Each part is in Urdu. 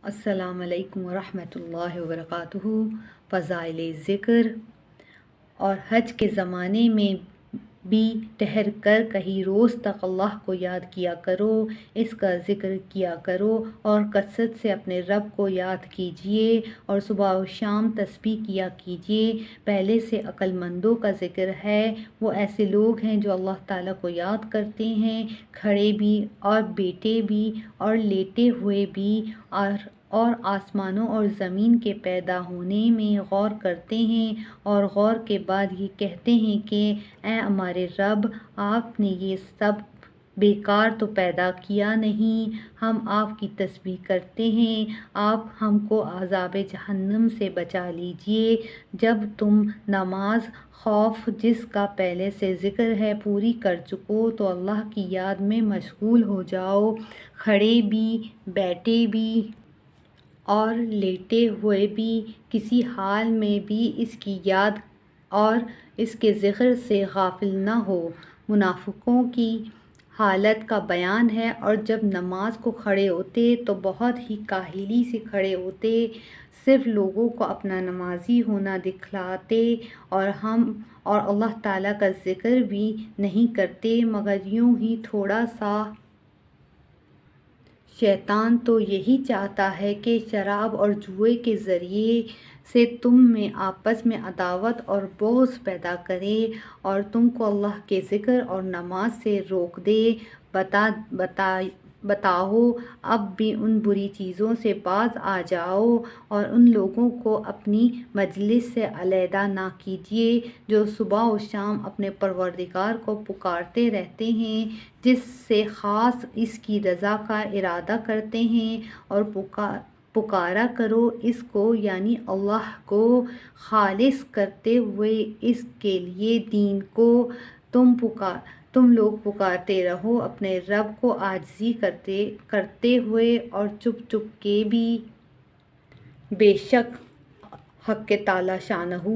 السلام علیکم ورحمۃ اللہ وبرکاتہ۔ فضائل ذکر۔ اور حج کے زمانے میں بھی ٹھہر کر کئی روز تک اللہ کو یاد کیا کرو، اس کا ذکر کیا کرو اور کثرت سے اپنے رب کو یاد کیجیے اور صبح و شام تسبیح کیا کیجیے۔ پہلے سے عقل مندوں کا ذکر ہے، وہ ایسے لوگ ہیں جو اللہ تعالیٰ کو یاد کرتے ہیں، کھڑے بھی اور بیٹھے بھی اور لیٹے ہوئے بھی، اور آسمانوں اور زمین کے پیدا ہونے میں غور کرتے ہیں، اور غور کے بعد یہ کہتے ہیں کہ اے ہمارے رب، آپ نے یہ سب بیکار تو پیدا کیا نہیں، ہم آپ کی تسبیح کرتے ہیں، آپ ہم کو عذاب جہنم سے بچا لیجئے۔ جب تم نماز خوف جس کا پہلے سے ذکر ہے پوری کر چکو تو اللہ کی یاد میں مشغول ہو جاؤ، کھڑے بھی، بیٹھے بھی اور لیٹے ہوئے بھی، کسی حال میں بھی اس کی یاد اور اس کے ذکر سے غافل نہ ہو۔ منافقوں کی حالت کا بیان ہے، اور جب نماز کو کھڑے ہوتے تو بہت ہی کاہلی سے کھڑے ہوتے، صرف لوگوں کو اپنا نمازی ہونا دکھلاتے، اور اللہ تعالیٰ کا ذکر بھی نہیں کرتے مگر یوں ہی تھوڑا سا۔ شیطان تو یہی چاہتا ہے کہ شراب اور جوئے کے ذریعے سے تم میں آپس میں عداوت اور بغض پیدا کرے اور تم کو اللہ کے ذکر اور نماز سے روک دے۔ بتاؤ اب بھی ان بری چیزوں سے باز آ جاؤ اور ان لوگوں کو اپنی مجلس سے علیحدہ نہ کیجیے جو صبح و شام اپنے پروردگار کو پکارتے رہتے ہیں، جس سے خاص اس کی رضا کا ارادہ کرتے ہیں، اور پکارا کرو اس کو یعنی اللہ کو خالص کرتے ہوئے اس کے لیے دین کو۔ تم لوگ پکارتے رہو اپنے رب کو عاجزی کرتے ہوئے اور چپ چپ کے بھی۔ بے شک حق تعالیٰ شانہ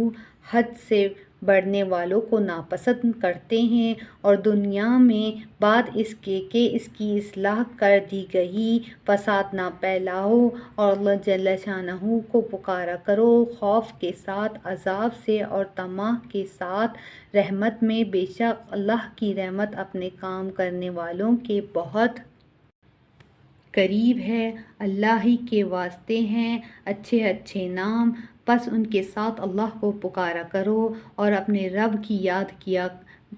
حد سے بڑھنے والوں کو ناپسند کرتے ہیں، اور دنیا میں بعد اس کے کہ اس کی اصلاح کر دی گئی فساد نہ پھیلاؤ، اور اللہ جل شانہ کو پکارا کرو خوف کے ساتھ عذاب سے اور طمع کے ساتھ رحمت میں۔ بے شک اللہ کی رحمت اپنے کام کرنے والوں کے بہت قریب ہے۔ اللہ ہی کے واسطے ہیں اچھے اچھے نام، پس ان کے ساتھ اللہ کو پکارا کرو اور اپنے رب کی یاد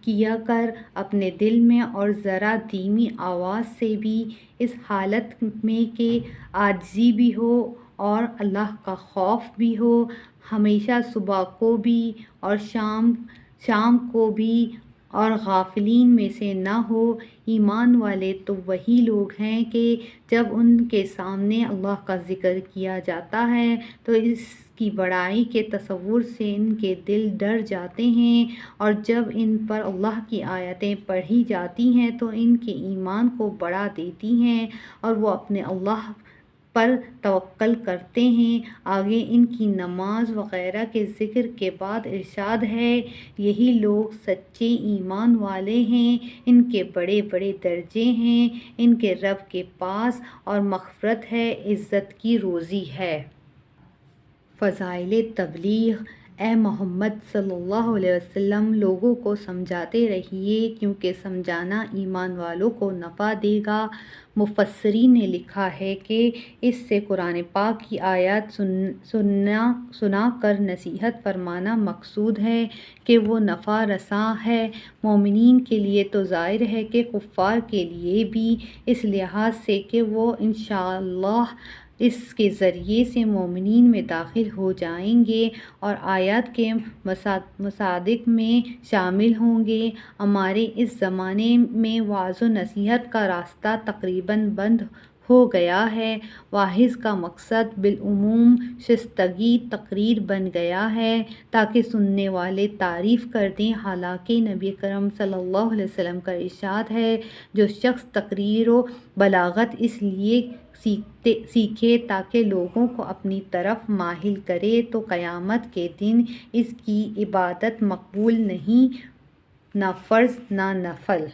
کیا کر اپنے دل میں اور ذرا دھیمی آواز سے بھی، اس حالت میں کہ عاجزی بھی ہو اور اللہ کا خوف بھی ہو، ہمیشہ صبح کو بھی اور شام کو بھی، اور غافلین میں سے نہ ہو۔ ایمان والے تو وہی لوگ ہیں کہ جب ان کے سامنے اللہ کا ذکر کیا جاتا ہے تو اس کی بڑائی کے تصور سے ان کے دل ڈر جاتے ہیں، اور جب ان پر اللہ کی آیتیں پڑھی جاتی ہیں تو ان کے ایمان کو بڑھا دیتی ہیں اور وہ اپنے اللہ پر توکل کرتے ہیں۔ آگے ان کی نماز وغیرہ کے ذکر کے بعد ارشاد ہے، یہی لوگ سچے ایمان والے ہیں، ان کے بڑے بڑے درجے ہیں ان کے رب کے پاس، اور مغفرت ہے، عزت کی روزی ہے۔ فضائل تبلیغ۔ اے محمد صلی اللہ علیہ وسلم، لوگوں کو سمجھاتے رہیے کیونکہ سمجھانا ایمان والوں کو نفع دے گا۔ مفسرین نے لکھا ہے کہ اس سے قرآن پاک کی آیات سنا کر نصیحت فرمانا مقصود ہے کہ وہ نفع رساں ہے، مومنین کے لیے تو ظاہر ہے کہ کفار کے لیے بھی، اس لحاظ سے کہ وہ انشاءاللہ اس کے ذریعے سے مومنین میں داخل ہو جائیں گے اور آیات کے مصادق میں شامل ہوں گے۔ ہمارے اس زمانے میں وعظ و نصیحت کا راستہ تقریباً بند ہو گیا ہے، واعظ کا مقصد بالعموم شائستگی تقریر بن گیا ہے تاکہ سننے والے تعریف کر دیں، حالانکہ نبی کریم صلی اللہ علیہ وسلم کا ارشاد ہے، جو شخص تقریر و بلاغت اس لیے سیکھے تاکہ لوگوں کو اپنی طرف مائل کرے تو قیامت کے دن اس کی عبادت مقبول نہیں، نہ فرض نہ نفل۔